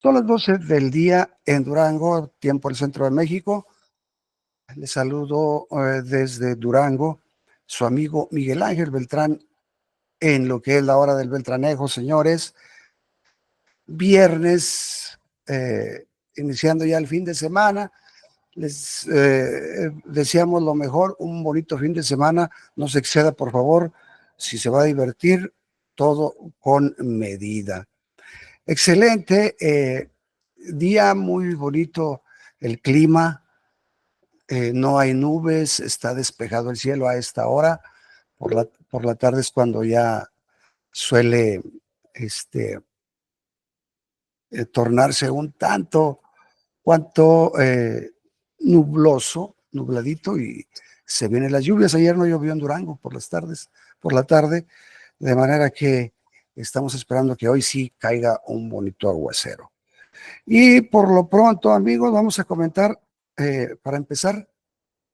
Son las 12 del día en Durango, tiempo del centro de México. Les saludo desde Durango, su amigo Miguel Ángel Beltrán, en lo que es la hora del Beltranejo, señores. Viernes, iniciando ya el fin de semana. Les deseamos lo mejor, un bonito fin de semana. No se exceda, por favor. Si se va a divertir, todo con medida. Excelente, día muy bonito, el clima, no hay nubes, está despejado el cielo a esta hora. Por la tarde es cuando ya suele este, tornarse un tanto cuanto nubladito, y se vienen las lluvias. Ayer no llovió en Durango por la tarde, de manera que estamos esperando que hoy sí caiga un bonito aguacero. Y por lo pronto, amigos, vamos a comentar, para empezar,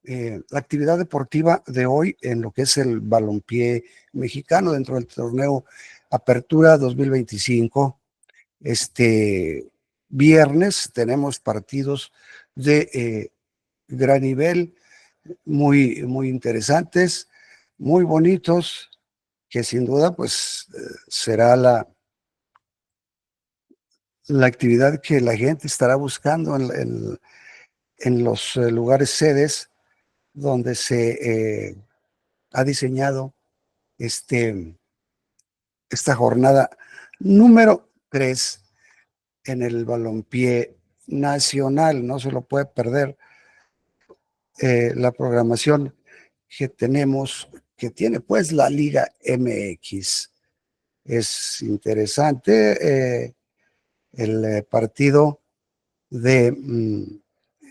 la actividad deportiva de hoy en lo que es el balompié mexicano dentro del torneo Apertura 2025. Este viernes tenemos partidos de gran nivel, muy interesantes, muy bonitos, que sin duda pues será la actividad que la gente estará buscando en los lugares sedes donde se ha diseñado esta jornada número 3 en el balompié nacional. No se lo puede perder la programación que tenemos, que tiene pues la Liga MX. Es interesante el partido de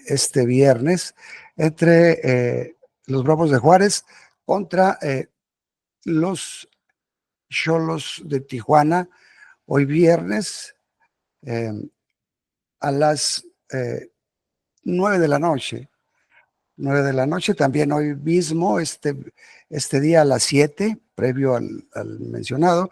este viernes entre los Bravos de Juárez contra los Xolos de Tijuana, hoy viernes eh, a las 9 de la noche. 9 de la noche, también hoy mismo, este día a las 7, previo al mencionado,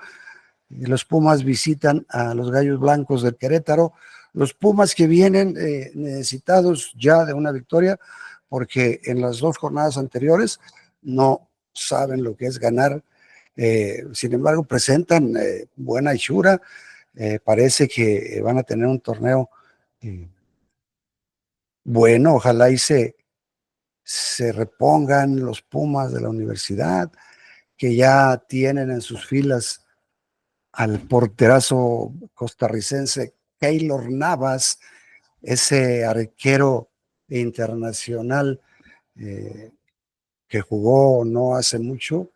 los Pumas visitan a los Gallos Blancos del Querétaro. Los Pumas que vienen necesitados ya de una victoria, porque en las dos jornadas anteriores no saben lo que es ganar. Sin embargo, presentan buena hechura. Parece que van a tener un torneo eh, bueno. Ojalá y se repongan los Pumas de la universidad, que ya tienen en sus filas al porterazo costarricense Keylor Navas, ese arquero internacional eh, que jugó no hace mucho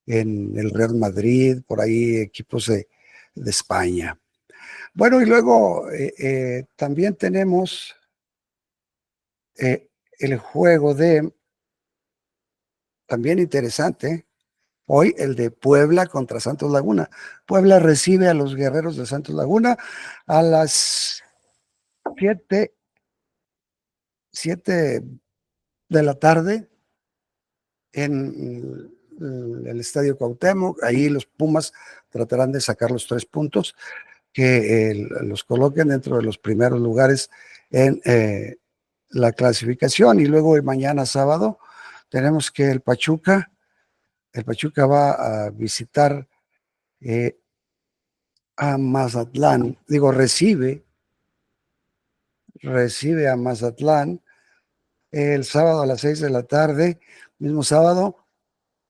en el Real Madrid, por ahí equipos de España. Bueno, y luego también tenemos el juego también interesante, hoy el de Puebla contra Santos Laguna. Puebla recibe a los Guerreros de Santos Laguna a las 7 de la tarde en el Estadio Cuauhtémoc. Ahí los Pumas tratarán de sacar los 3 puntos que los coloquen dentro de los primeros lugares en la clasificación. Y luego mañana sábado tenemos que el Pachuca va a visitar a Mazatlán, recibe a Mazatlán el sábado a las 6 de la tarde, mismo sábado,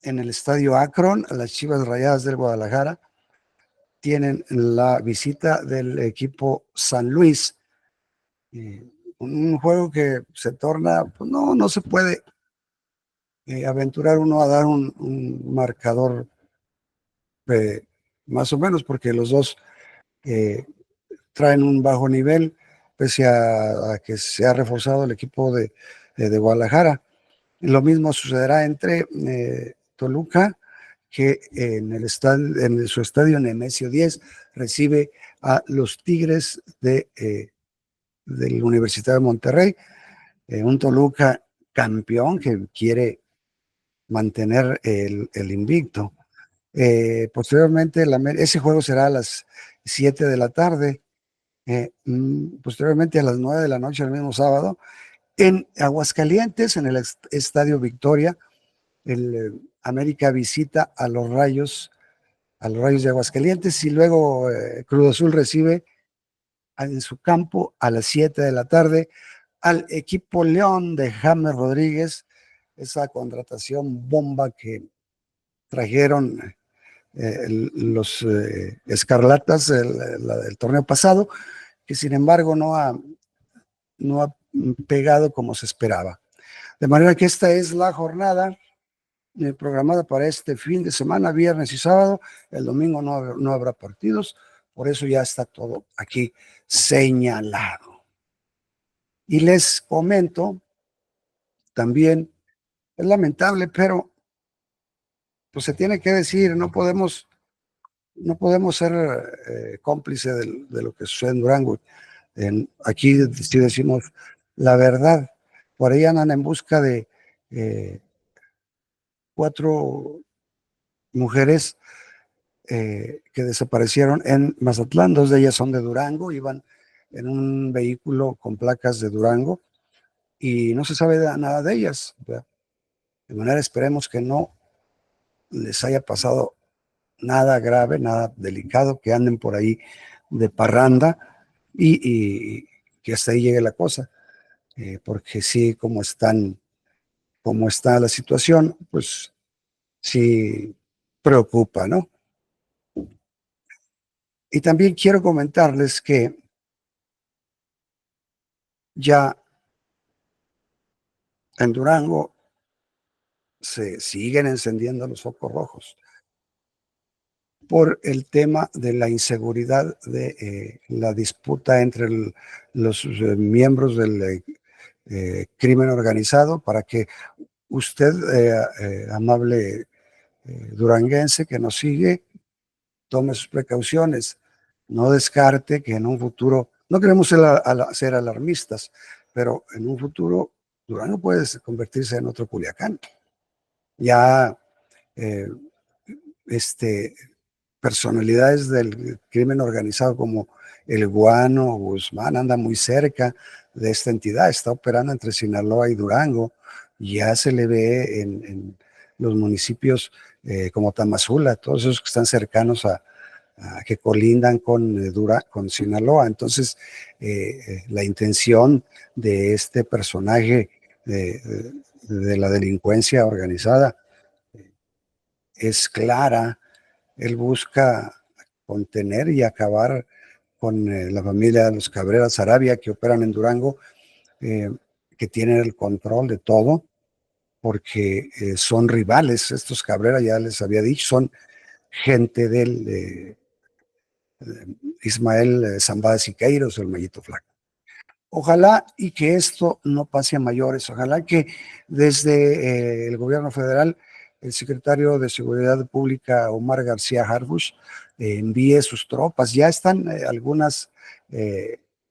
en el Estadio Akron. Las Chivas Rayadas del Guadalajara tienen la visita del equipo San Luis. Un juego que se torna, pues no se puede aventurar uno a dar un marcador más o menos, porque los dos traen un bajo nivel, pese a que se ha reforzado el equipo de Guadalajara. Lo mismo sucederá entre Toluca, que en su estadio Nemesio 10 recibe a los Tigres del Universidad de Monterrey, un Toluca campeón que quiere mantener el invicto. Posteriormente, ese juego será a las 7 de la tarde Posteriormente a las 9 de la noche del mismo sábado, en Aguascalientes, en el Estadio Victoria, el América visita a los Rayos de Aguascalientes, y luego Cruz Azul recibe en su campo a las 7 de la tarde al equipo León de James Rodríguez, esa contratación bomba que trajeron los Escarlatas el torneo pasado, que sin embargo no ha pegado como se esperaba. De manera que esta es la jornada programada para este fin de semana, viernes y sábado. El domingo no habrá partidos, por eso ya está todo aquí señalado. Y les comento también, es lamentable, pero pues se tiene que decir, no podemos ser cómplice de lo que sucede en Durango. Aquí sí decimos la verdad. Por ahí andan en busca de 4 mujeres que desaparecieron en Mazatlán. 2 de ellas son de Durango, iban en un vehículo con placas de Durango y no se sabe nada de ellas. De manera, esperemos que no les haya pasado nada grave, nada delicado, que anden por ahí de parranda y que hasta ahí llegue la cosa, porque sí, como está la situación, pues sí preocupa, ¿no? Y también quiero comentarles que ya en Durango se siguen encendiendo los focos rojos por el tema de la inseguridad, de la disputa entre los miembros del crimen organizado, para que usted, amable duranguense que nos sigue, tome sus precauciones, no descarte que en un futuro, no queremos ser alarmistas, pero en un futuro Durango puede convertirse en otro Culiacán. Ya eh, personalidades del crimen organizado como el Guano Guzmán anda muy cerca de esta entidad, está operando entre Sinaloa y Durango, ya se le ve en los municipios como Tamazula, todos esos que están cercanos que colindan con Sinaloa. Entonces, la intención de este personaje de la delincuencia organizada es clara. Él busca contener y acabar con la familia de los Cabrera Sarabia, que operan en Durango, que tienen el control de todo, porque son rivales. Estos Cabrera, ya les había dicho, son gente del Ismael Zambada Siqueiros, el Mayito Flaco. Ojalá y que esto no pase a mayores. Ojalá que desde el gobierno federal, el secretario de Seguridad Pública, Omar García Harfuch, envíe sus tropas. Ya están algunas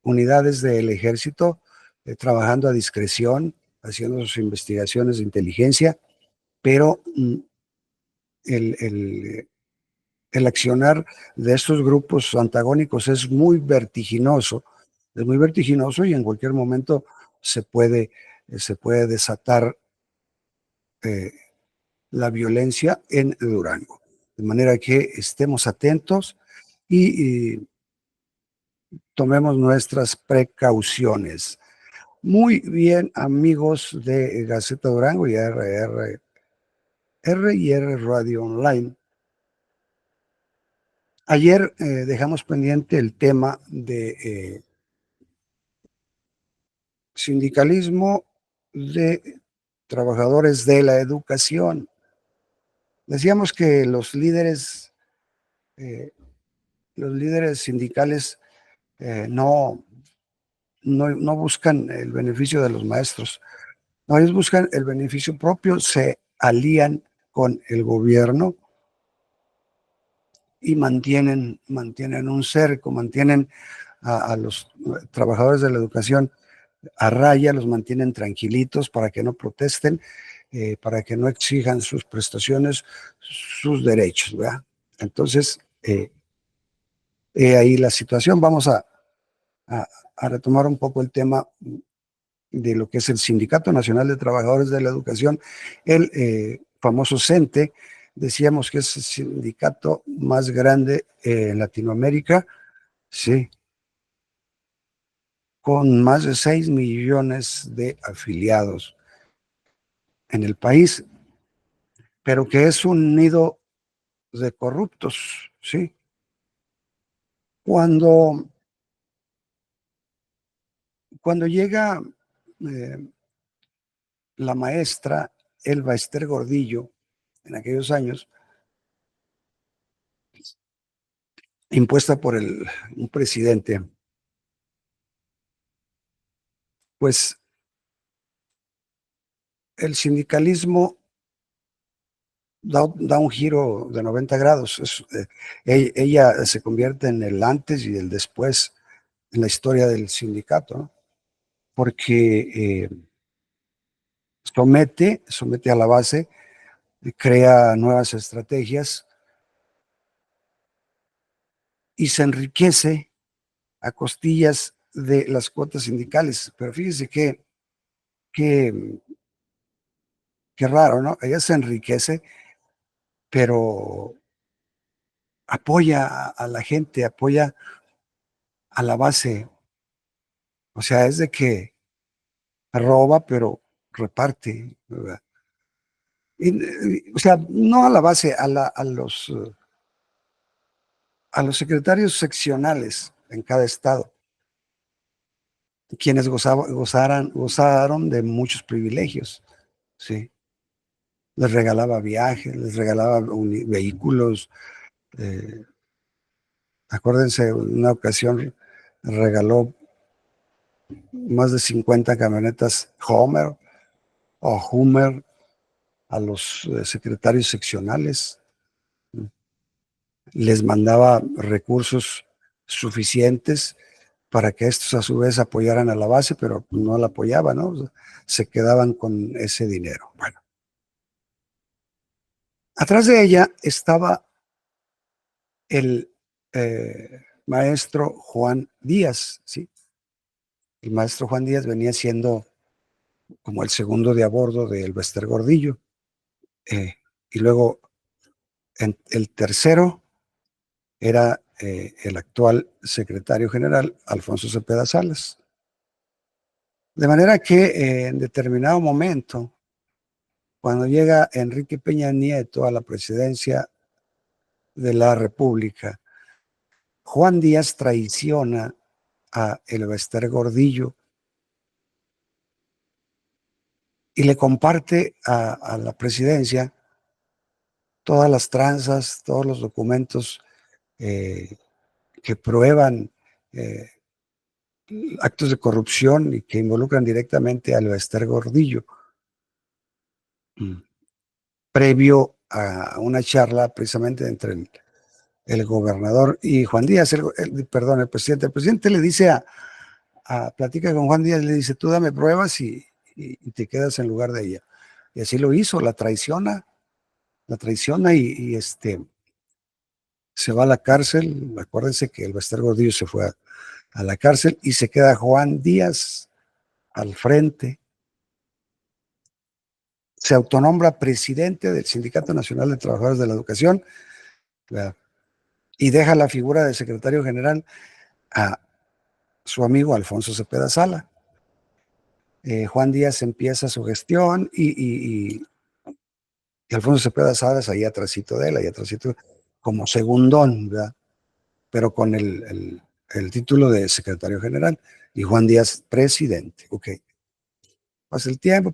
unidades del ejército trabajando a discreción, haciendo sus investigaciones de inteligencia, pero el, el accionar de estos grupos antagónicos es muy vertiginoso, y en cualquier momento se puede desatar eh, la violencia en Durango. De manera que estemos atentos y tomemos nuestras precauciones. Muy bien, amigos de Gaceta Durango y R&R Radio Online. Ayer dejamos pendiente el tema de sindicalismo de trabajadores de la educación. Decíamos que los líderes sindicales no buscan el beneficio de los maestros, no, ellos buscan el beneficio propio, se alían con el gobierno y mantienen un cerco, mantienen a los trabajadores de la educación a raya, los mantienen tranquilitos para que no protesten, para que no exijan sus prestaciones, sus derechos, ¿verdad? Entonces, ahí la situación. Vamos a a, a retomar un poco el tema de lo que es el Sindicato Nacional de Trabajadores de la Educación, el famoso CENTE. Decíamos que es el sindicato más grande en Latinoamérica, sí, con más de 6 millones de afiliados en el país, pero que es un nido de corruptos, ¿sí? Cuando, cuando llega la maestra Elba Ester Gordillo, en aquellos años, impuesta por un presidente, pues el sindicalismo da un giro de 90 grados. Ella se convierte en el antes y el después en la historia del sindicato, ¿no? Porque somete a la base, crea nuevas estrategias y se enriquece a costillas de las cuotas sindicales. Pero fíjese qué, qué raro, ¿no? Ella se enriquece, pero apoya a la gente, apoya a la base. O sea, es de que roba, pero reparte, ¿verdad? O sea, no a la base, a los secretarios seccionales en cada estado, quienes gozaron de muchos privilegios, ¿sí? Les regalaba viajes, les regalaba vehículos. eh, Acuérdense, una ocasión regaló más de 50 camionetas Hummer a los secretarios seccionales. Les mandaba recursos suficientes para que estos a su vez apoyaran a la base, pero no la apoyaban, ¿no? O sea, se quedaban con ese dinero. Bueno, atrás de ella estaba el maestro Juan Díaz, ¿sí? El maestro Juan Díaz venía siendo como el segundo de a bordo del Bester Gordillo. Y luego el tercero era el actual secretario general, Alfonso Cepeda Salas. De manera que en determinado momento, cuando llega Enrique Peña Nieto a la presidencia de la República, Juan Díaz traiciona a Elbester Gordillo y le comparte a la presidencia todas las tranzas, todos los documentos eh, que prueban eh, actos de corrupción y que involucran directamente a Elbester Gordillo. Previo a una charla precisamente entre el gobernador y Juan Díaz, perdón, el presidente. El presidente le dice platica con Juan Díaz, le dice, tú dame pruebas y te quedas en lugar de ella. Y así lo hizo, la traiciona y se va a la cárcel. Acuérdense que el Bester Gordillo se fue a la cárcel y se queda Juan Díaz al frente. Se autonombra presidente del Sindicato Nacional de Trabajadores de la Educación, ¿verdad? Y deja la figura de secretario general a su amigo Alfonso Cepeda Sala. Juan Díaz empieza su gestión y Alfonso Cepeda Salas ahí atrásito de él, ahí atrásito, como segundón, ¿verdad? Pero con el título de secretario general y Juan Díaz presidente. Ok, pasa el tiempo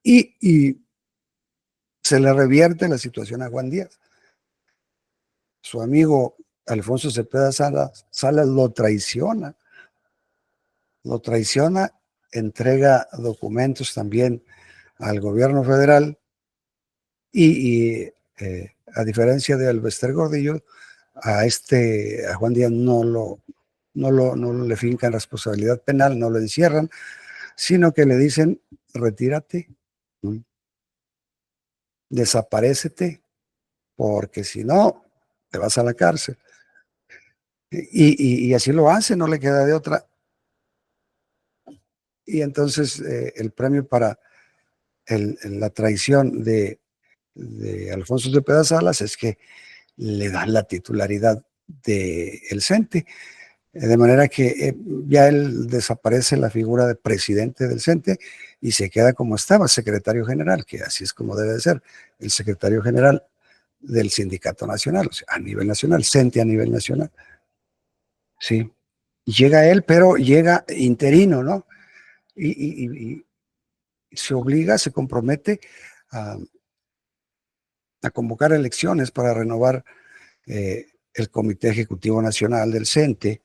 y se le revierte la situación a Juan Díaz. Su amigo Alfonso Cepeda Salas lo traiciona, entrega documentos también al gobierno federal y a diferencia de Alvester Gordillo, a Juan Díaz no le fincan responsabilidad penal, no lo encierran, sino que le dicen, retírate, ¿no? Desaparécete, porque si no, te vas a la cárcel. Y así lo hace, no le queda de otra. Y entonces el premio para la traición de Alfonso Cepeda Salas es que le dan la titularidad del CENTE, de manera que ya él desaparece la figura de presidente del CENTE y se queda como estaba, secretario general, que así es como debe de ser, el secretario general del Sindicato Nacional, o sea, a nivel nacional, CENTE a nivel nacional. Sí, llega él, pero llega interino, ¿no? Y se obliga, se compromete a, a convocar elecciones para renovar el Comité Ejecutivo Nacional del CENTE,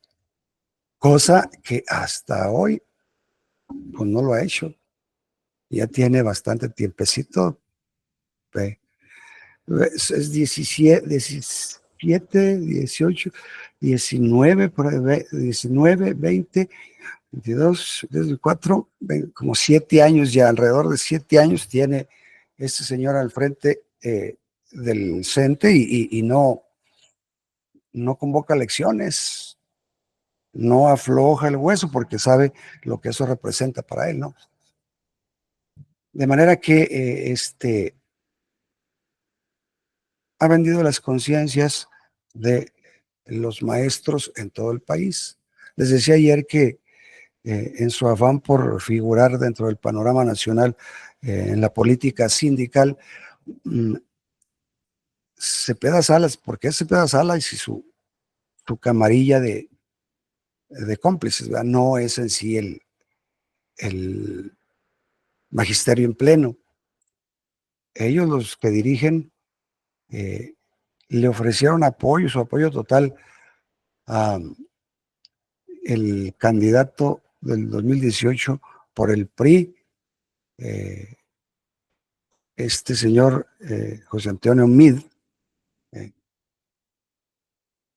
cosa que hasta hoy pues no lo ha hecho. Ya tiene bastante tiempecito. eh, Es 17, 18, 19, por ahí, 19, 20, 22, 24, como 7 años ya, alrededor de 7 años tiene este señor al frente del CENTE y no convoca elecciones, no afloja el hueso porque sabe lo que eso representa para él, ¿no? De manera que ha vendido las conciencias de los maestros en todo el país. Les decía ayer que en su afán por figurar dentro del panorama nacional en la política sindical, mm, Cepeda Salas, porque es Cepeda Salas y su camarilla de cómplices, ¿verdad? No es en sí el magisterio en pleno. Ellos los que dirigen eh, le ofrecieron apoyo, su apoyo total a el candidato del 2018 por el PRI, eh, este señor José Antonio Mid, eh,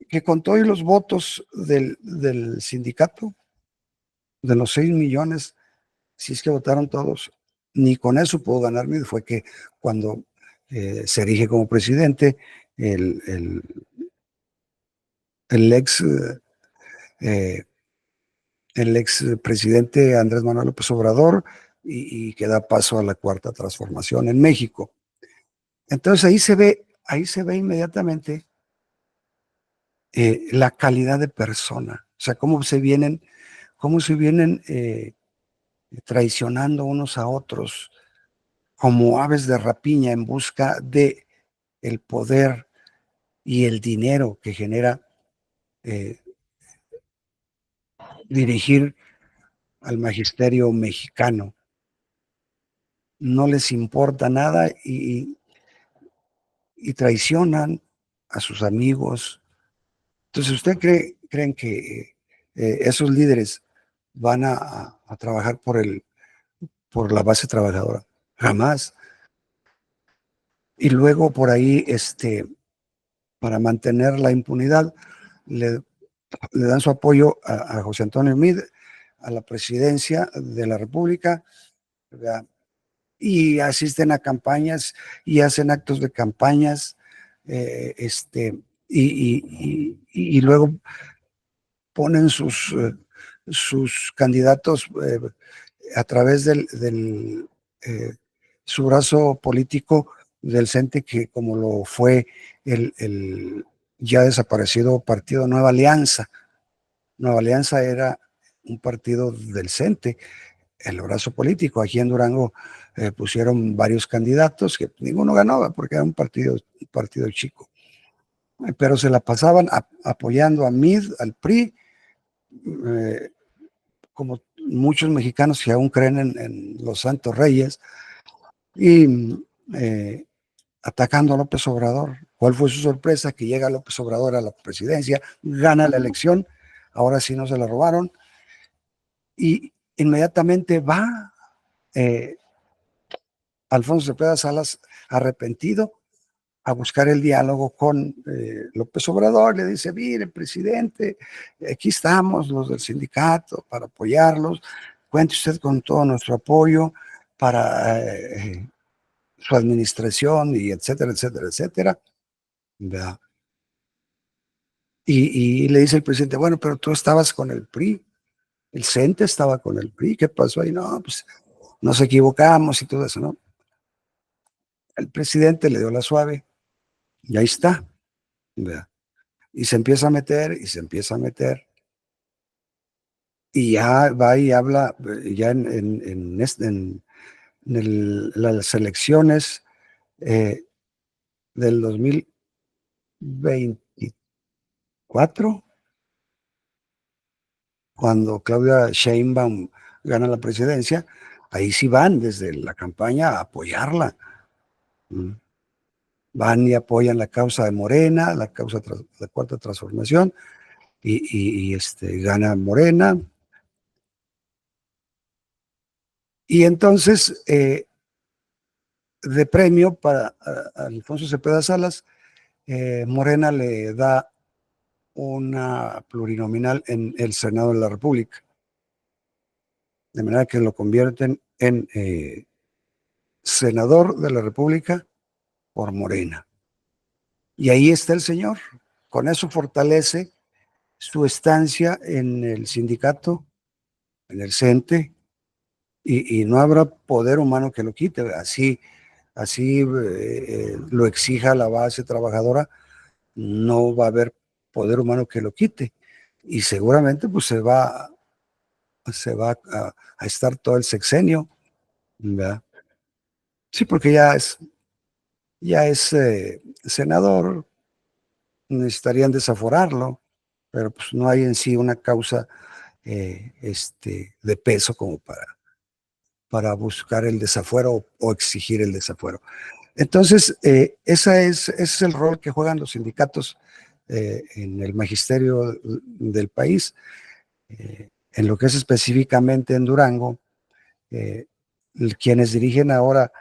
que con todos los votos del sindicato, de los 6 millones, si es que votaron todos, ni con eso pudo ganar Mid. Fue que cuando se erige como presidente, el, el, el ex eh, el expresidente Andrés Manuel López Obrador y que da paso a la cuarta transformación en México. Entonces ahí se ve inmediatamente la calidad de persona, o sea, cómo se vienen traicionando unos a otros como aves de rapiña en busca de el poder y el dinero que genera eh, dirigir al magisterio mexicano. No les importa nada y traicionan a sus amigos. Entonces, creen que esos líderes van a trabajar por la base trabajadora? Jamás. Y luego por ahí, para mantener la impunidad, le, le dan su apoyo a José Antonio Mid, a la presidencia de la República, ¿verdad? Y asisten a campañas y hacen actos de campañas, y luego ponen sus candidatos a través eh, su brazo político del CENTE, que como lo fue el ya desaparecido partido Nueva Alianza. Nueva Alianza era un partido del CENTE, el brazo político. Aquí en Durango pusieron varios candidatos que ninguno ganaba porque era un partido chico, pero se la pasaban apoyando a MID, al PRI, eh, como muchos mexicanos que aún creen en los santos reyes, y atacando a López Obrador. ¿Cuál fue su sorpresa? Que llega López Obrador a la presidencia, gana la elección, ahora sí no se la robaron, y inmediatamente va eh, Alfonso Cepeda Salas arrepentido a buscar el diálogo con López Obrador. Le dice: mire, presidente, aquí estamos los del sindicato para apoyarlos, cuente usted con todo nuestro apoyo para su administración y etcétera, etcétera, etcétera. Y le dice el presidente: bueno, pero tú estabas con el PRI. El CENTE estaba con el PRI. ¿Qué pasó ahí? No, pues nos equivocamos y todo eso, ¿no? El presidente le dio la suave y ahí está. ¿Verdad? Y se empieza a meter y se empieza a meter y ya va y habla, ya las elecciones del 2024, cuando Claudia Sheinbaum gana la presidencia, ahí sí van desde la campaña a apoyarla. ¿Mm? Van y apoyan la causa de Morena, la causa de la cuarta transformación, gana Morena. Y entonces, de premio para Alfonso Cepeda Salas, Morena le da una plurinominal en el Senado de la República, de manera que lo convierten en senador de la República por Morena. Y ahí está el señor. Con eso fortalece su estancia en el sindicato, en el CENTE, y no habrá poder humano que lo quite. Así lo exija la base trabajadora, no va a haber poder humano que lo quite. Y seguramente pues se va a estar todo el sexenio, ¿verdad? Sí, porque ya es senador, necesitarían desaforarlo, pero pues no hay en sí una causa de peso como para buscar el desafuero o exigir el desafuero. Entonces, ese es el rol que juegan los sindicatos en el magisterio del país. En lo que es específicamente en Durango, eh, quienes dirigen ahora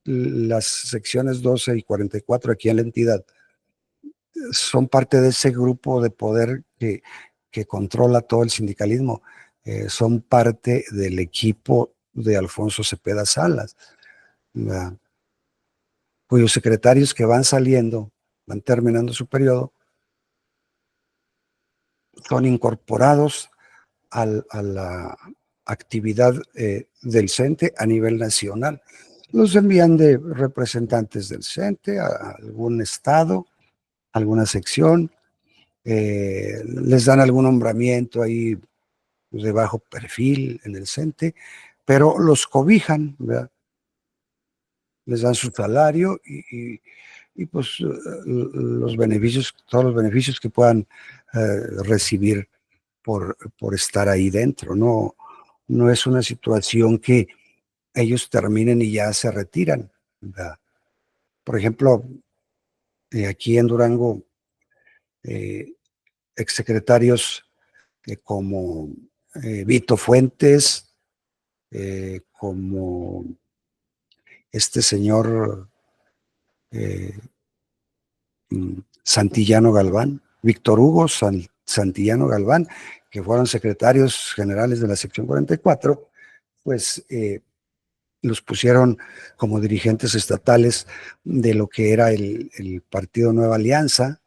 las secciones 12 y 44 aquí en la entidad, son parte de ese grupo de poder que controla todo el sindicalismo. Son parte del equipo de Alfonso Cepeda Salas, ¿verdad? Cuyos secretarios que van saliendo, van terminando su periodo, son incorporados a la actividad del CENTE a nivel nacional. Los envían de representantes del CENTE a algún estado, alguna sección, les dan algún nombramiento ahí de bajo perfil en el CENTE, pero los cobijan, ¿verdad? Les dan su salario y pues los beneficios, todos los beneficios que puedan recibir por estar ahí dentro. No es una situación que ellos terminen y ya se retiran, ¿verdad? Por ejemplo, aquí en Durango, eh, exsecretarios como Vito Fuentes, como este señor eh, Santillano Galván, Víctor Hugo Santillano Galván, que fueron secretarios generales de la sección 44, pues los pusieron como dirigentes estatales de lo que era el Partido Nueva Alianza,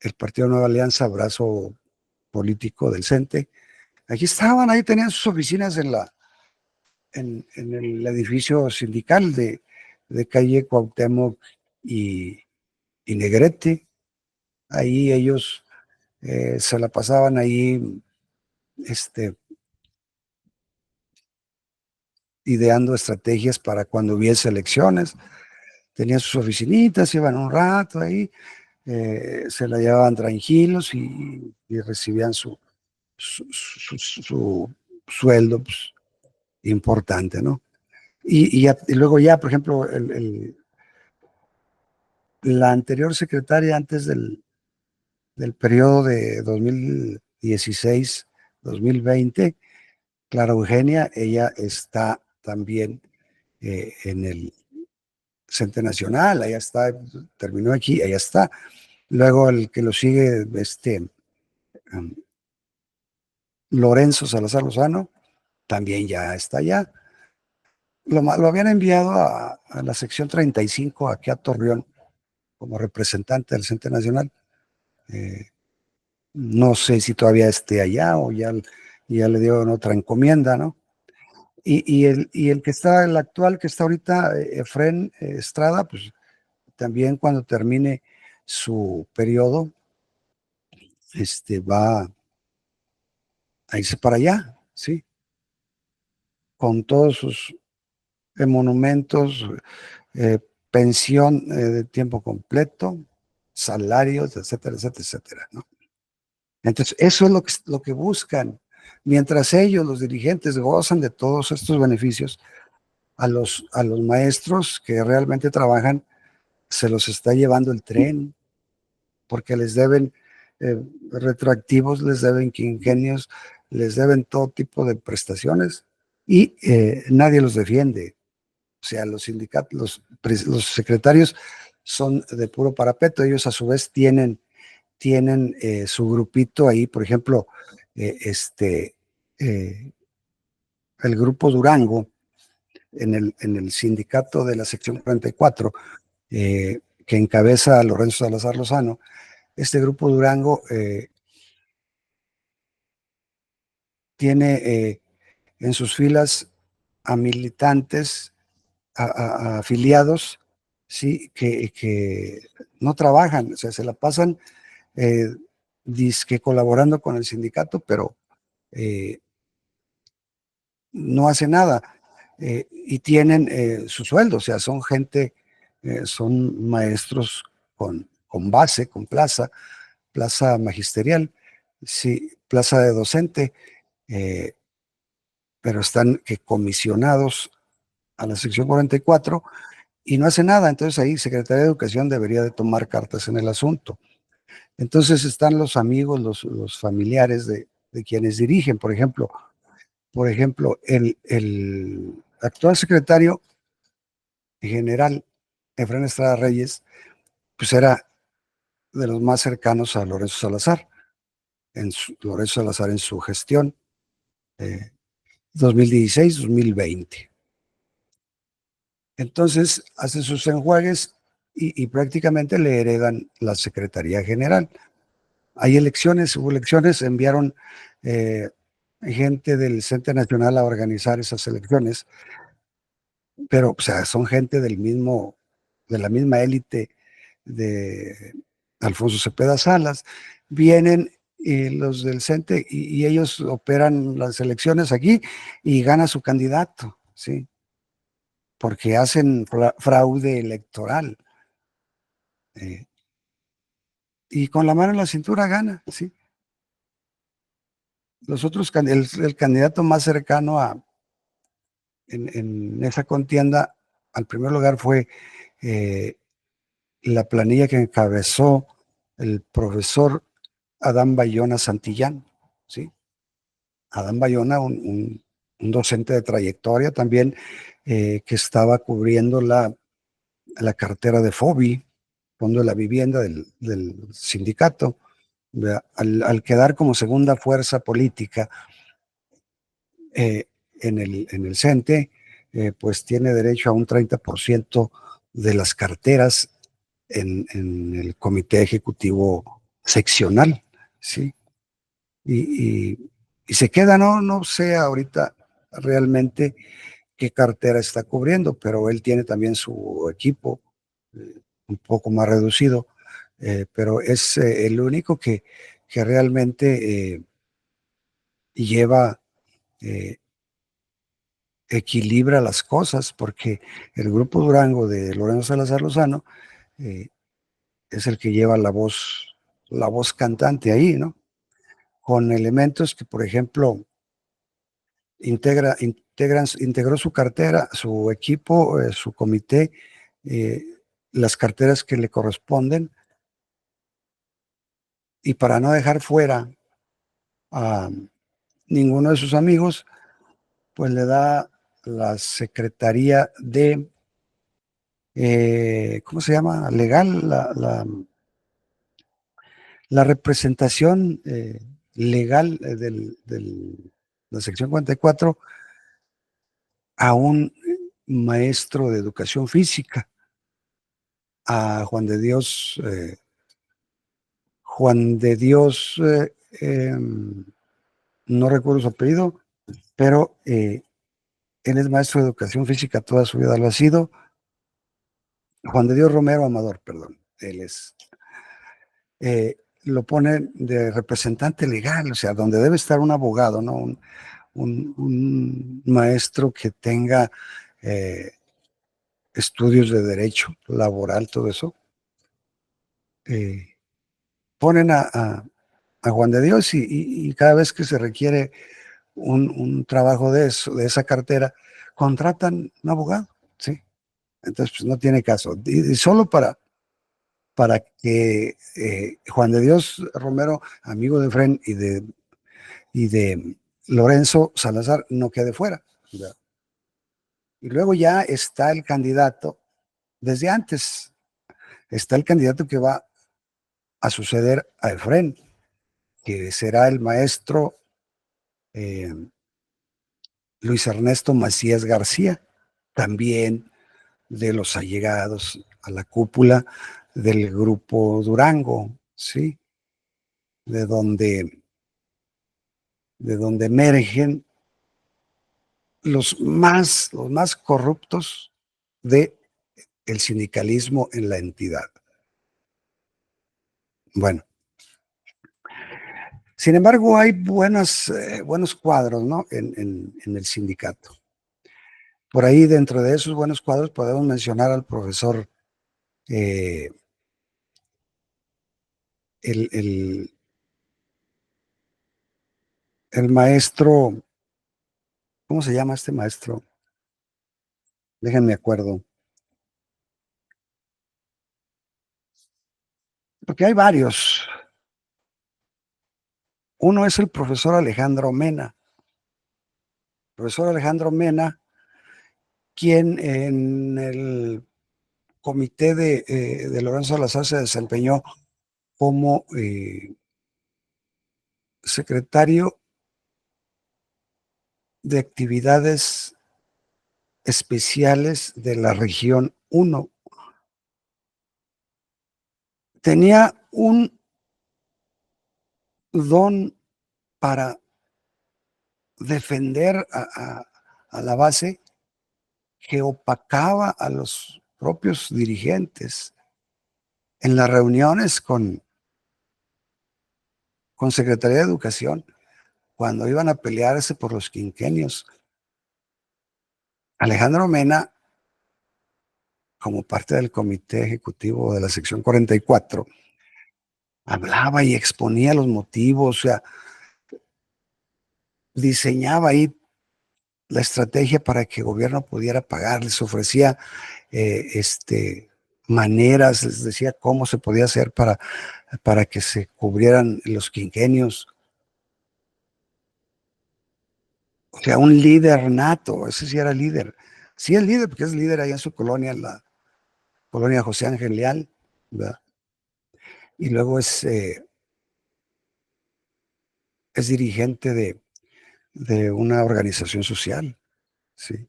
el Partido Nueva Alianza, brazo político del CENTE. Aquí estaban, ahí tenían sus oficinas en el edificio sindical de calle Cuauhtémoc y, y Negrete. Ahí ellos se la pasaban ahí ideando estrategias para cuando hubiese elecciones. Tenían sus oficinitas, iban un rato ahí, se la llevaban tranquilos y recibían su sueldo pues, importante, ¿no? Y luego ya, por ejemplo, la anterior secretaria antes del periodo de 2016-2020, Clara Eugenia, ella está también en el CENTE Nacional, allá está, terminó aquí, allá está. Luego el que lo sigue, um, Lorenzo Salazar Lozano, también ya está allá. Lo habían enviado a la sección 35, aquí a Torreón, como representante del CENTE Nacional. No sé si todavía esté allá o ya le dieron otra encomienda, ¿no? Y el que está, el actual que está ahorita, Efrén Estrada, pues también cuando termine su periodo, va a irse para allá, ¿sí? Con todos sus monumentos, eh, pensión de tiempo completo, salarios, etcétera, etcétera, etcétera, ¿no? Entonces, eso es lo que buscan. Mientras ellos, los dirigentes, gozan de todos estos beneficios, a los maestros que realmente trabajan, se los está llevando el tren, porque les deben retroactivos, les deben quinquenios, les deben todo tipo de prestaciones y nadie los defiende. O sea, los sindicatos, los secretarios son de puro parapeto. Ellos a su vez tienen su grupito ahí, por ejemplo, eh, este, eh, el grupo Durango en el sindicato de la sección 44, que encabeza a Lorenzo Salazar Lozano. Este grupo Durango tiene en sus filas a militantes, a afiliados, sí, que no trabajan, o sea, se la pasan eh, dizque colaborando con el sindicato, pero eh, no hace nada. Y tienen su sueldo, o sea, son gente, son maestros con base, con plaza magisterial, sí, plaza de docente, eh, pero están comisionados a la sección 44 y no hace nada. Entonces ahí Secretaría de Educación debería de tomar cartas en el asunto. Entonces están los amigos, los familiares de quienes dirigen. Por ejemplo, el actual secretario general, Efraín Estrada Reyes, pues era de los más cercanos a Lorenzo Salazar, Lorenzo Salazar en su gestión, 2016-2020. Entonces hace sus enjuagues y prácticamente le heredan la Secretaría General. Hay elecciones, hubo elecciones, enviaron eh, gente del Centro Nacional a organizar esas elecciones, pero o sea, son gente de la misma élite de Alfonso Cepeda Salas. Vienen los del CENTE y ellos operan las elecciones aquí y gana su candidato, ¿sí? Porque hacen fraude electoral. eh, y con la mano en la cintura gana, ¿sí? Los otros, el candidato más cercano en esa contienda, al primer lugar fue eh, la planilla que encabezó el profesor Adán Bayona Santillán, ¿sí? Adán Bayona, un docente de trayectoria también, que estaba cubriendo la cartera de FOBI, Fondo de la Vivienda del sindicato. Al quedar como segunda fuerza política eh, en el CENTE, pues tiene derecho a un 30% de las carteras en el comité ejecutivo seccional, ¿sí? Y se queda, no sé ahorita realmente qué cartera está cubriendo, pero él tiene también su equipo un poco más reducido, pero es el único que realmente lleva, eh, equilibra las cosas, porque el grupo Durango de Lorenzo Salazar Lozano eh, es el que lleva la voz cantante ahí, ¿no? Con elementos que, por ejemplo, integró su cartera, su equipo, su comité, eh, las carteras que le corresponden, y para no dejar fuera a ninguno de sus amigos, pues le da la Secretaría de, ¿cómo se llama? Legal, la representación legal la sección 44 a un maestro de educación física, a Juan de Dios Juan de Dios, no recuerdo su apellido, pero él es maestro de educación física, toda su vida lo ha sido. Juan de Dios Romero Amador, perdón, él es. Lo pone de representante legal, o sea, donde debe estar un abogado, ¿no? Un maestro que tenga estudios de derecho laboral, todo eso. Ponen a Juan de Dios y cada vez que se requiere un trabajo de eso, de esa cartera, contratan un abogado, ¿sí? Entonces, pues no tiene caso. Y solo para que Juan de Dios Romero, amigo de Fren y de Lorenzo Salazar, no quede fuera, ¿verdad? Y luego ya está el candidato, desde antes, está el candidato que va a suceder a Efren, que será el maestro eh, Luis Ernesto Macías García, también de los allegados a la cúpula del grupo Durango, ¿sí? De donde, de donde emergen los más corruptos del sindicalismo en la entidad. Bueno, sin embargo, hay buenos cuadros, ¿no? En el sindicato. Por ahí, dentro de esos buenos cuadros, podemos mencionar al profesor, eh, el, el, el maestro, ¿cómo se llama este maestro? Déjenme acuerdo. Porque hay varios. Uno es el profesor Alejandro Mena. Profesor Alejandro Mena, quien en el comité de Lorenzo Salazar se desempeñó como secretario de actividades especiales de la región 1. Tenía un don para defender a la base que opacaba a los propios dirigentes en las reuniones con Secretaría de Educación, cuando iban a pelearse por los quinquenios. Alejandro Mena, como parte del comité ejecutivo de la sección 44, hablaba y exponía los motivos, o sea, diseñaba ahí la estrategia para que el gobierno pudiera pagar, les ofrecía maneras, les decía cómo se podía hacer para que se cubrieran los quinquenios. O sea, un líder nato, ese sí era líder. Sí es líder, porque es líder allá en su colonia, en la colonia José Ángel Leal, ¿verdad? Y luego es dirigente de una organización social, ¿sí?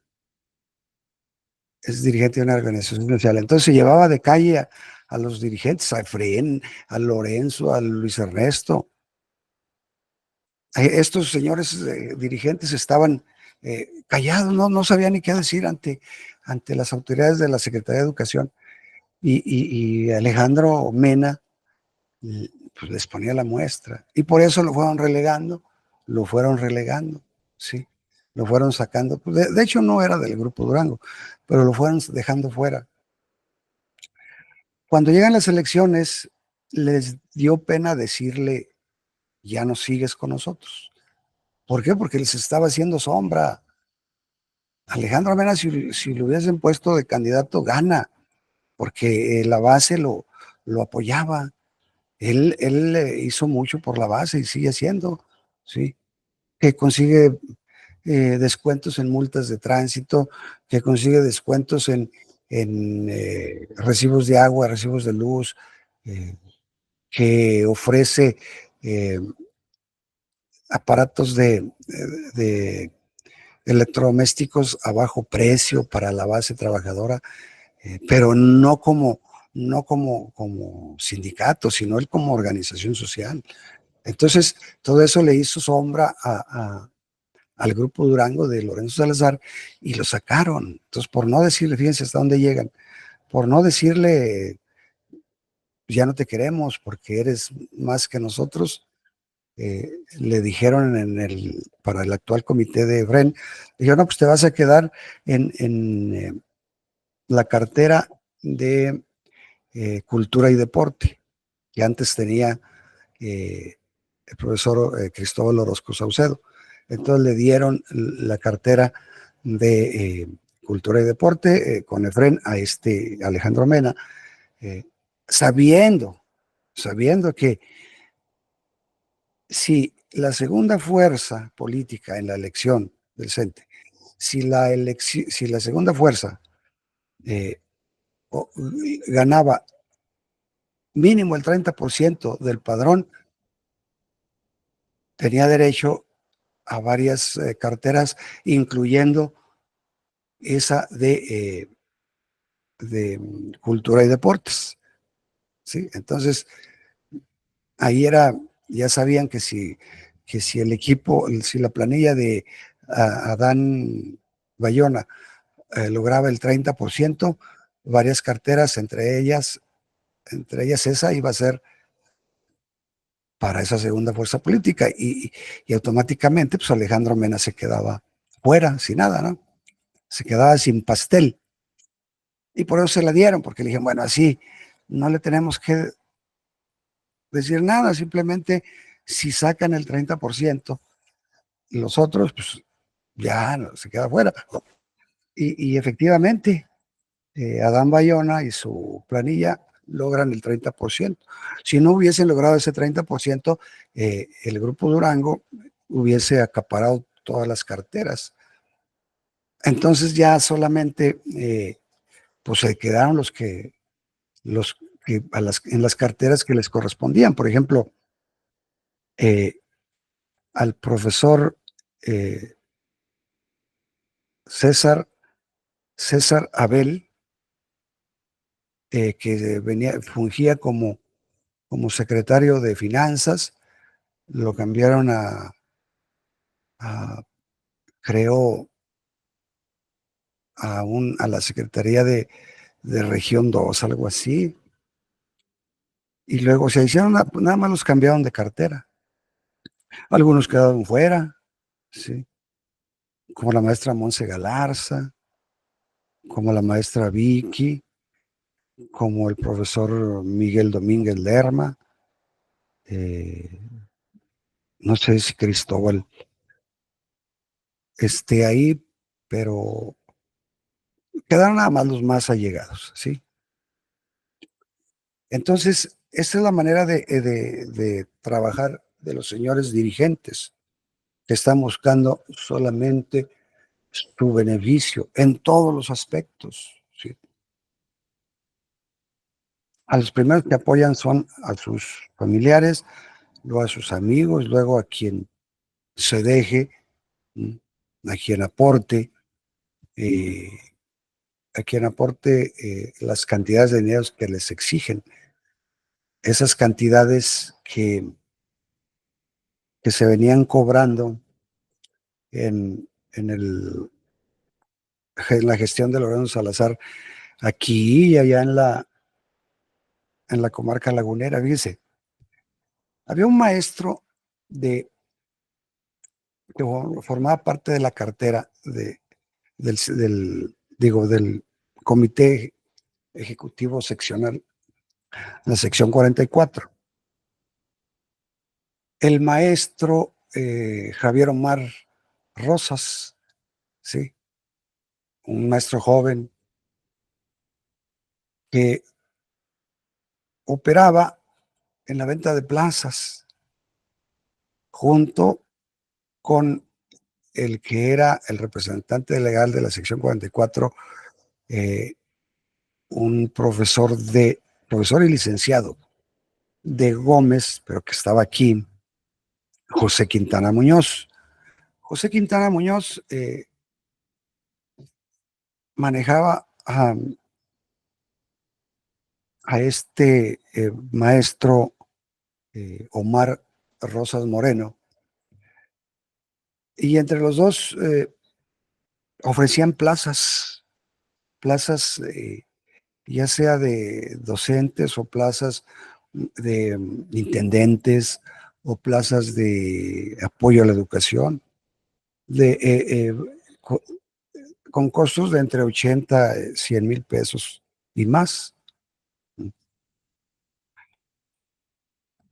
Es dirigente de una organización social. Entonces se llevaba de calle a los dirigentes, a Efraín, a Lorenzo, a Luis Ernesto. Estos señores dirigentes estaban callados, no sabían ni qué decir ante las autoridades de la Secretaría de Educación. Y Alejandro Mena pues, les ponía la muestra. Y por eso lo fueron relegando, ¿sí? Lo fueron sacando. Pues, de hecho, no era del Grupo Durango, pero lo fueron dejando fuera. Cuando llegan las elecciones, les dio pena decirle, ya no sigues con nosotros. ¿Por qué? Porque les estaba haciendo sombra. Alejandro Mena, si lo hubiesen puesto de candidato, gana, porque la base lo apoyaba. Él hizo mucho por la base y sigue haciendo, ¿sí? Que consigue descuentos en multas de tránsito, que consigue descuentos en recibos de agua, recibos de luz, que ofrece eh, aparatos de electrodomésticos a bajo precio para la base trabajadora, pero no como no como sindicato, sino él como organización social. Entonces, todo eso le hizo sombra al grupo Durango de Lorenzo Salazar y lo sacaron. Entonces, por no decirle, fíjense hasta dónde llegan, por no decirle, ya no te queremos porque eres más que nosotros, le dijeron para el actual comité de Bren, dijeron, no, pues te vas a quedar en la cartera de Cultura y Deporte, que antes tenía el profesor Cristóbal Orozco Saucedo. Entonces le dieron la cartera de Cultura y Deporte con Efren a este Alejandro Mena, eh, sabiendo, sabiendo que si la segunda fuerza política en la elección del CENTE, si la segunda fuerza eh, ganaba mínimo el 30% del padrón, tenía derecho a varias carteras, incluyendo esa de cultura y deportes. ¿Sí? Entonces, ahí era, ya sabían que si el equipo, si la planilla de Adán Bayona lograba el 30%, varias carteras, entre ellas esa iba a ser para esa segunda fuerza política y automáticamente pues Alejandro Mena se quedaba fuera, sin nada, ¿no? Se quedaba sin pastel. Y por eso se la dieron, porque le dijeron, bueno, así no le tenemos que decir nada, simplemente si sacan el 30%, los otros, pues ya no, se queda fuera. Y efectivamente, Adán Bayona y su planilla logran el 30%. Si no hubiesen logrado ese 30%, el grupo Durango hubiese acaparado todas las carteras. Entonces ya solamente pues se quedaron los que en las carteras que les correspondían. Por ejemplo, eh, al profesor eh, César, César Abel, que fungía como secretario de Finanzas, lo cambiaron a creo, a la Secretaría de Región 2, algo así. Y luego se hicieron, nada más los cambiaron de cartera. Algunos quedaron fuera, ¿sí? Como la maestra Monse Galarza, como la maestra Vicky, como el profesor Miguel Domínguez Lerma, eh, no sé si Cristóbal esté ahí, pero quedaron nada más los más allegados, ¿sí? Entonces, esa es la manera de trabajar de los señores dirigentes, que están buscando solamente su beneficio en todos los aspectos, ¿sí? A los primeros que apoyan son a sus familiares, luego a sus amigos, luego a quien se deje, a quien aporte, eh, las cantidades de dinero que les exigen. Esas cantidades que se venían cobrando en la gestión de Lorenzo Salazar, aquí y allá en la comarca lagunera. Fíjese, había un maestro de, que formaba parte de la cartera del comité ejecutivo seccional, la sección 44. El maestro Javier Omar Rosas, ¿sí? Un maestro joven que operaba en la venta de plazas junto con el que era el representante legal de la sección 44, eh, un profesor y licenciado de Gómez, pero que estaba aquí, José Quintana Muñoz. José Quintana Muñoz manejaba a este maestro Omar Rosas Moreno, y entre los dos ofrecían plazas ya sea de docentes o plazas de intendentes o plazas de apoyo a la educación, de, co- con costos de entre 80 y 100 mil pesos y más.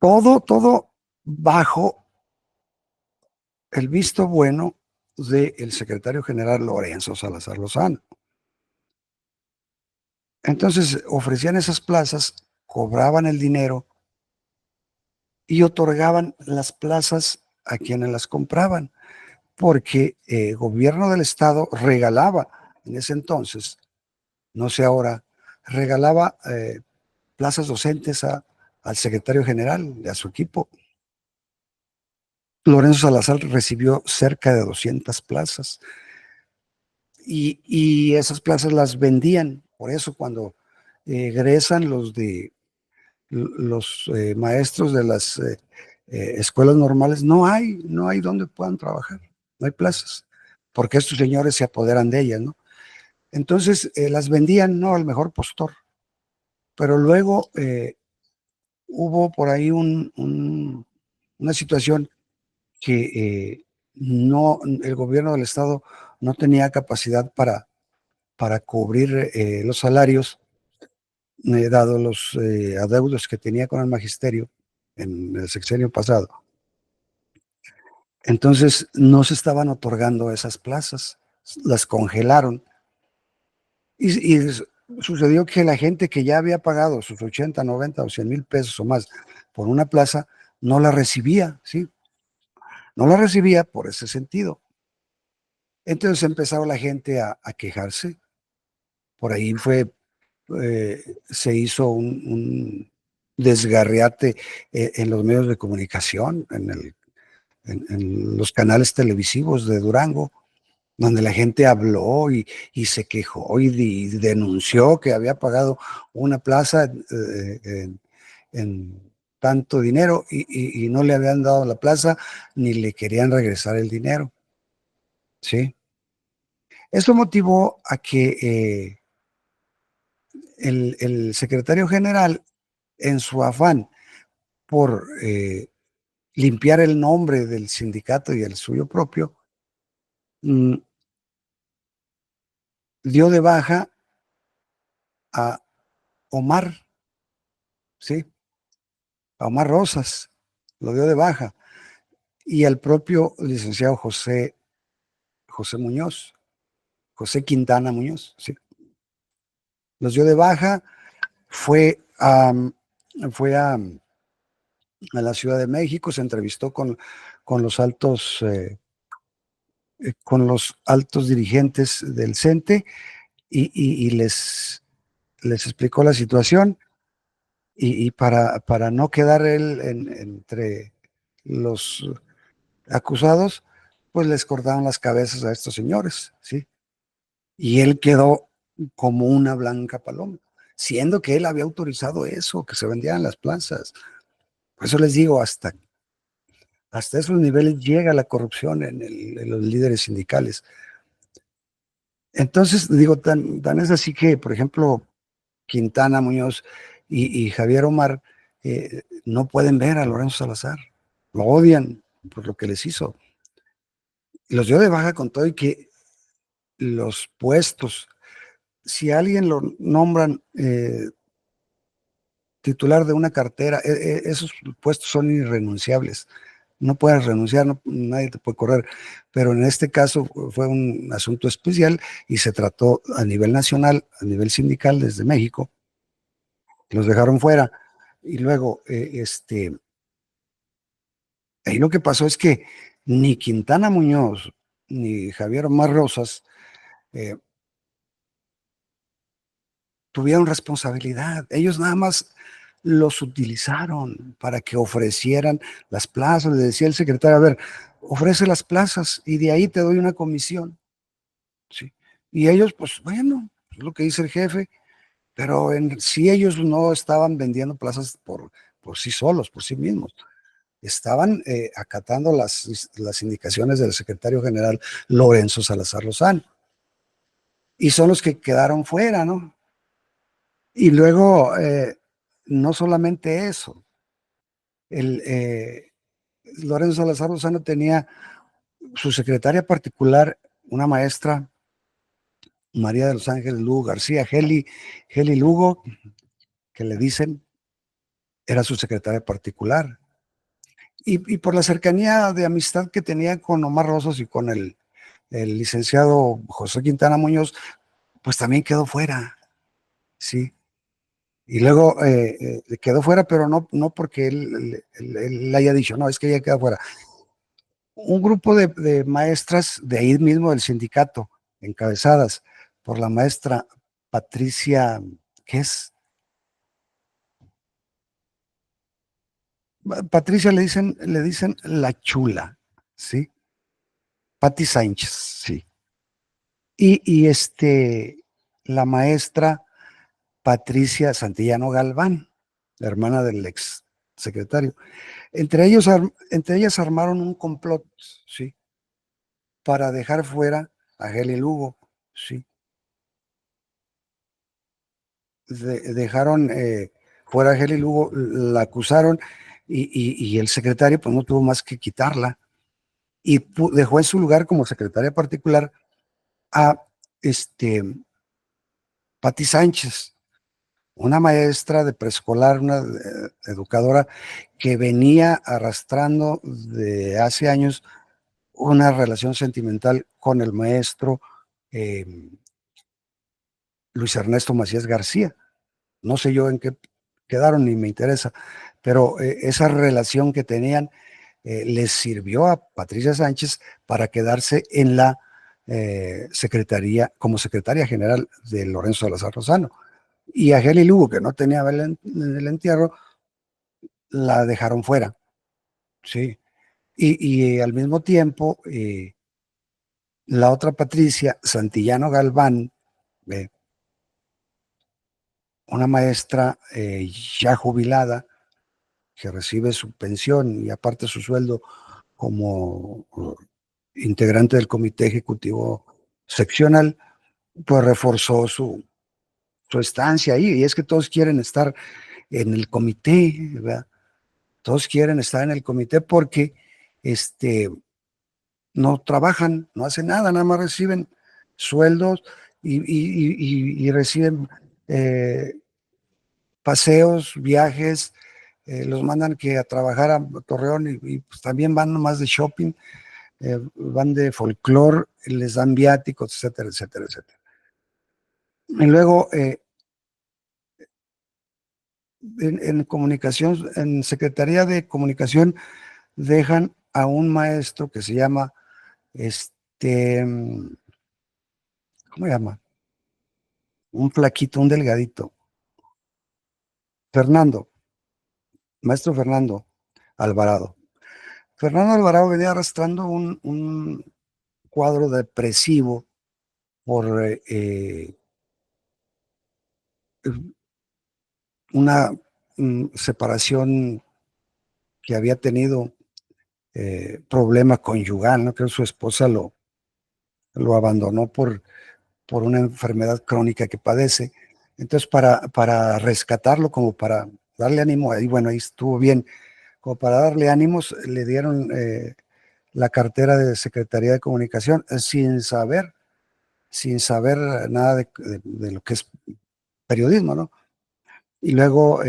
Todo bajo el visto bueno del secretario general Lorenzo Salazar Lozano. Entonces ofrecían esas plazas, cobraban el dinero y otorgaban las plazas a quienes las compraban, porque el gobierno del estado regalaba en ese entonces, no sé ahora, regalaba plazas docentes al secretario general, a su equipo. Lorenzo Salazar recibió cerca de 200 plazas y esas plazas las vendían. Por eso cuando egresan los maestros de las escuelas normales, no hay donde puedan trabajar, no hay plazas, porque estos señores se apoderan de ellas, ¿no? Entonces las vendían, no al mejor postor, pero luego hubo por ahí una situación que no, el gobierno del estado no tenía capacidad para cubrir los salarios, dado los adeudos que tenía con el magisterio en el sexenio pasado. Entonces no se estaban otorgando esas plazas, las congelaron y sucedió que la gente que ya había pagado sus 80, 90 o 100 mil pesos o más por una plaza no la recibía, ¿sí? No la recibía por ese sentido. Entonces empezó la gente a quejarse. Por ahí se hizo un desgarriate en los medios de comunicación, en los canales televisivos de Durango, donde la gente habló y se quejó y denunció que había pagado una plaza en tanto dinero y no le habían dado la plaza ni le querían regresar el dinero. ¿Sí? Eso motivó a que el secretario general, en su afán por limpiar el nombre del sindicato y el suyo propio, mm, dio de baja a Omar, ¿sí? A Omar Rosas, lo dio de baja, y al propio licenciado José Muñoz, José Quintana Muñoz, ¿sí? Los dio de baja, fue a, fue a la Ciudad de México, se entrevistó con los altos con los altos dirigentes del CENTE y les explicó la situación y para no quedar él entre los acusados, pues les cortaron las cabezas a estos señores, ¿sí? Y él quedó como una blanca paloma, siendo que él había autorizado eso, que se vendieran las plazas. Por eso les digo, hasta esos niveles llega la corrupción en los líderes sindicales. Entonces, digo, tan es así que, por ejemplo, Quintana Muñoz y Javier Omar no pueden ver a Lorenzo Salazar, lo odian por lo que les hizo. Y los dio de baja con todo y que los puestos, si alguien lo nombran titular de una cartera, esos puestos son irrenunciables. No puedes renunciar, nadie te puede correr, pero en este caso fue un asunto especial y se trató a nivel nacional, a nivel sindical desde México, los dejaron fuera. Y luego, ahí lo que pasó es que ni Quintana Muñoz ni Javier Omar Rosas eh, tuvieron responsabilidad. Ellos nada más los utilizaron para que ofrecieran las plazas. Le decía el secretario, a ver, ofrece las plazas y de ahí te doy una comisión. ¿Sí? Y ellos, pues bueno, es lo que dice el jefe, pero en sí ellos no estaban vendiendo plazas por sí solos, por sí mismos. Estaban acatando las indicaciones del secretario general Lorenzo Salazar Lozano. Y son los que quedaron fuera, ¿no? Y luego, no solamente eso, el, Lorenzo Salazar Lozano tenía su secretaria particular, una maestra, María de los Ángeles Lugo García, Heli Lugo, que le dicen, era su secretaria particular. Y por la cercanía de amistad que tenía con Omar Rosas y con el licenciado José Quintana Muñoz, pues también quedó fuera, sí. Y luego quedó fuera, pero no porque él haya dicho, no, es que ella queda fuera. Un grupo de maestras de ahí mismo del sindicato, encabezadas por la maestra Patricia, ¿qué es? Patricia le dicen la chula, ¿sí? Patti Sánchez, sí. Y la maestra Patricia Santillano Galván, la hermana del ex secretario. Entre ellas armaron un complot, ¿sí? Para dejar fuera a Heli Lugo, ¿sí? Dejaron fuera a Heli Lugo, la acusaron y el secretario pues no tuvo más que quitarla y dejó en su lugar como secretaria particular a Patti Sánchez, una maestra de preescolar, una educadora que venía arrastrando de hace años una relación sentimental con el maestro eh, Luis Ernesto Macías García. No sé yo en qué quedaron ni me interesa, pero esa relación que tenían les sirvió a Patricia Sánchez para quedarse en la secretaría, como secretaria general de Lorenzo Salazar Lozano. Y a Heli Lugo, que no tenía el entierro, la dejaron fuera, sí. Y al mismo tiempo, la otra Patricia, Santillano Galván, eh, una maestra ya jubilada, que recibe su pensión y aparte su sueldo como integrante del comité ejecutivo seccional, pues reforzó su estancia ahí. Y es que todos quieren estar en el comité, ¿verdad? Todos quieren estar en el comité porque no trabajan, no hacen nada, nada más reciben sueldos y reciben eh, paseos, viajes, los mandan que a trabajar a Torreón y pues también van nomás de shopping, van de folclore, les dan viáticos, etcétera, etcétera, etcétera. Y luego en comunicación, en Secretaría de Comunicación, dejan a un maestro que se llama, ¿cómo se llama? Un flaquito, un delgadito, Fernando, maestro Fernando Alvarado. Fernando Alvarado venía arrastrando un cuadro depresivo por una separación que había tenido, problema conyugal, ¿no? Creo que su esposa lo abandonó por una enfermedad crónica que padece. Entonces, para rescatarlo, como para darle ánimo, y bueno, ahí estuvo bien, como para darle ánimos, le dieron la cartera de Secretaría de Comunicación sin saber nada de lo que es periodismo, ¿no? Y luego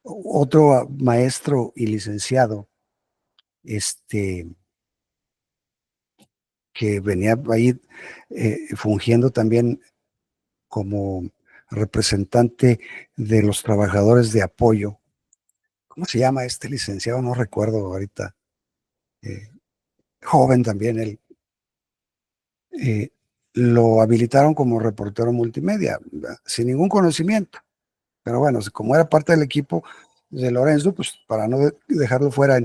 otro maestro y licenciado, este, que venía ahí fungiendo también como representante de los trabajadores de apoyo. ¿Cómo se llama este licenciado? No recuerdo ahorita. eh, Joven también él. eh, lo habilitaron como reportero multimedia, ¿verdad? Sin ningún conocimiento. Pero bueno, como era parte del equipo de Lorenzo, pues para no dejarlo fuera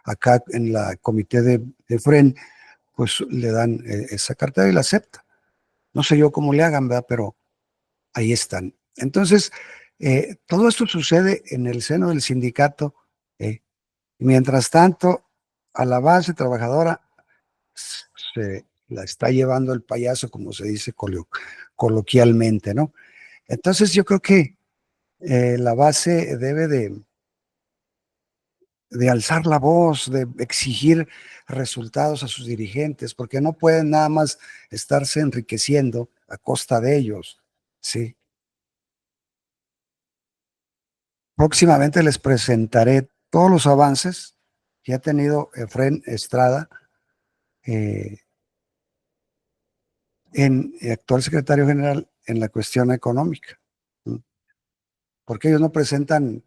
acá en la comité de FREN, pues le dan esa cartera y la acepta. No sé yo cómo le hagan, ¿verdad? ahí están. Entonces, todo esto sucede en el seno del sindicato. eh, Mientras tanto, a la base trabajadora se la está llevando el payaso, como se dice coloquialmente, ¿no? Entonces, yo creo que la base debe de alzar la voz, de exigir resultados a sus dirigentes, porque no pueden nada más estarse enriqueciendo a costa de ellos, ¿sí? Próximamente les presentaré todos los avances que ha tenido Efren Estrada, eh, actual secretario general, en la cuestión económica, ¿no? Porque ellos no presentan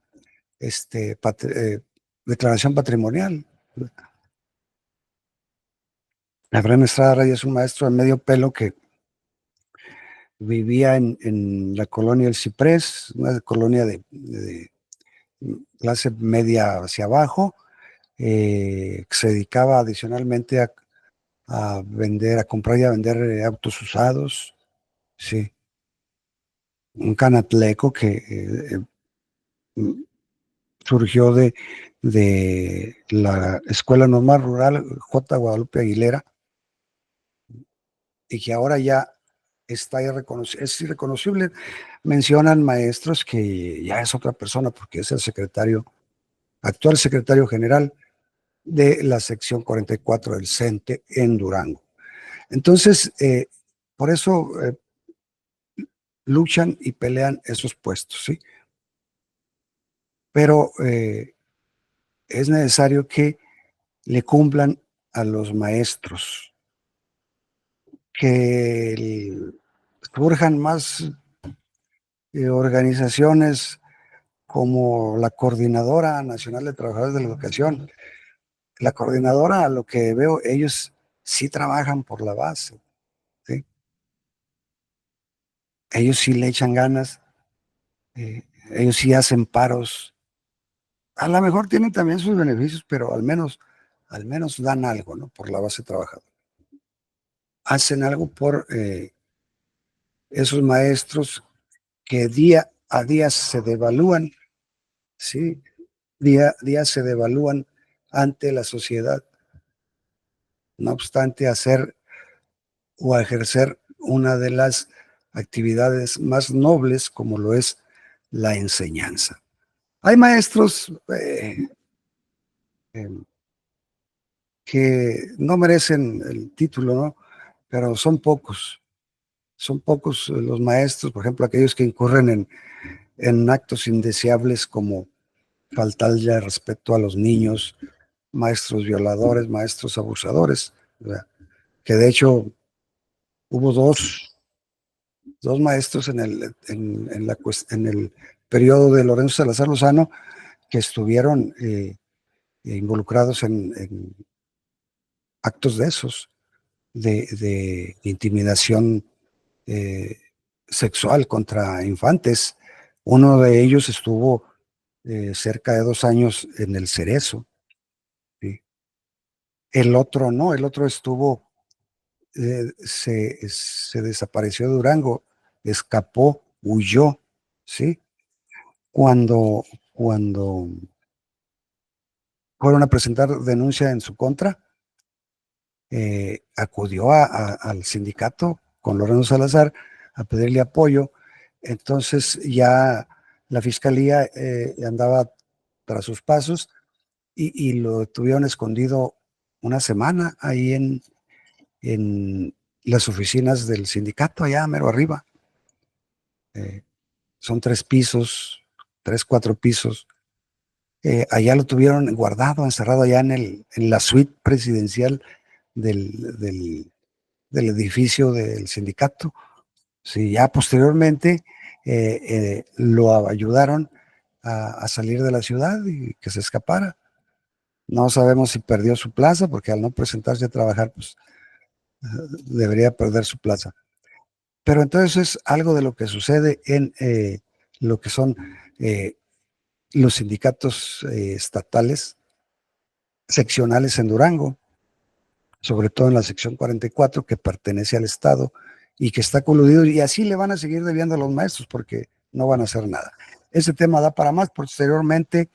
declaración patrimonial. Efren Estrada Reyes es un maestro de medio pelo que vivía en la colonia El Ciprés, una colonia de clase media hacia abajo, se dedicaba adicionalmente a vender, a comprar y a vender autos usados, sí, un canatleco que surgió de la Escuela Normal Rural J. Guadalupe Aguilera y que ahora ya está es irreconocible. Mencionan maestros que ya es otra persona porque es el actual secretario general de la sección 44 del CENTE en Durango. Entonces, por eso luchan y pelean esos puestos, ¿sí? Pero es necesario que le cumplan a los maestros, que surjan más organizaciones como la Coordinadora Nacional de Trabajadores de la Educación. La coordinadora, a lo que veo, ellos sí trabajan por la base, ¿sí? Ellos sí le echan ganas, ellos sí hacen paros. A lo mejor tienen también sus beneficios, pero al menos dan algo, ¿no? Por la base trabajadora. Hacen algo por esos maestros que día a día se devalúan, ¿sí? Día a día se devalúan ante la sociedad, no obstante hacer o ejercer una de las actividades más nobles como lo es la enseñanza. Hay maestros eh, que no merecen el título, ¿no? Pero son pocos los maestros, por ejemplo, aquellos que incurren en actos indeseables como faltarle respeto a los niños, maestros violadores, maestros abusadores, ¿verdad? Que de hecho hubo dos maestros en el periodo de Lorenzo Salazar Lozano que estuvieron involucrados en actos de esos, de intimidación eh, sexual contra infantes. Uno de ellos estuvo cerca de 2 años en el Cerezo, ¿sí? El otro no, el otro estuvo, se desapareció de Durango, escapó, huyó, ¿sí? Cuando, cuando fueron a presentar denuncia en su contra, acudió al sindicato con Lorenzo Salazar a pedirle apoyo. Entonces ya la fiscalía andaba tras sus pasos y lo tuvieron escondido una semana ahí en las oficinas del sindicato, allá mero arriba. Eh, Son 3 pisos, 3, 4 pisos. Allá lo tuvieron guardado, encerrado allá en la suite presidencial del, del, del edificio del sindicato. Sí, ya posteriormente lo ayudaron a salir de la ciudad y que se escapara. No sabemos si perdió su plaza, porque al no presentarse a trabajar, pues debería perder su plaza. Pero entonces es algo de lo que sucede en lo que son eh, los sindicatos estatales, seccionales en Durango, sobre todo en la sección 44, que pertenece al Estado y que está coludido, y así le van a seguir debiendo a los maestros porque no van a hacer nada. Ese tema da para más. Posteriormente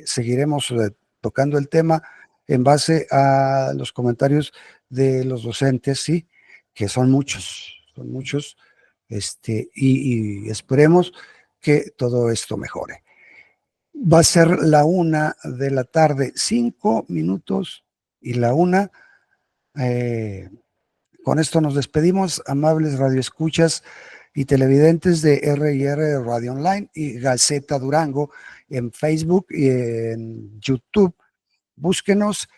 seguiremos tocando el tema en base a los comentarios de los docentes, sí, que son muchos, y esperemos que todo esto mejore. Va a ser la 1:00 p.m, 5 minutos, y la 1:00. Con esto nos despedimos, amables radioescuchas y televidentes de R&R Radio Online y Gaceta Durango en Facebook y en YouTube. Búsquenos,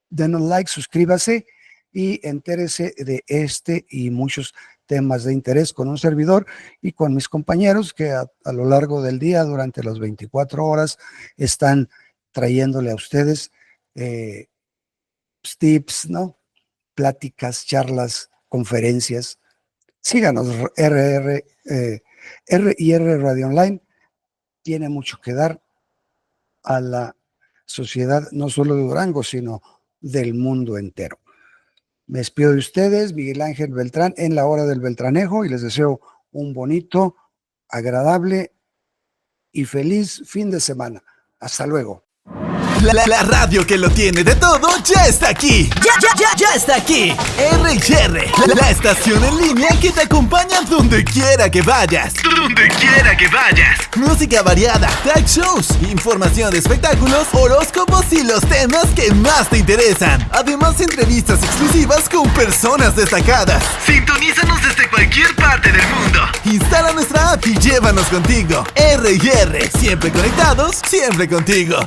denos like, suscríbase y entérese de este y muchos temas de interés con un servidor y con mis compañeros que a lo largo del día, durante las 24 horas, están trayéndole a ustedes tips, ¿no? Pláticas, charlas, conferencias. Síganos, R&R Radio Online tiene mucho que dar a la sociedad, no solo de Durango, sino del mundo entero. Me despido de ustedes, Miguel Ángel Beltrán, en la hora del Beltranejo, y les deseo un bonito, agradable y feliz fin de semana. Hasta luego. La radio que lo tiene de todo ya está aquí. Ya está aquí. R&R, la estación en línea que te acompaña donde quiera que vayas. Música variada, talk shows, información de espectáculos, horóscopos y los temas que más te interesan. Además, entrevistas exclusivas con personas destacadas. Sintonízanos desde cualquier parte del mundo. Instala nuestra app y llévanos contigo. R&R, siempre conectados, siempre contigo.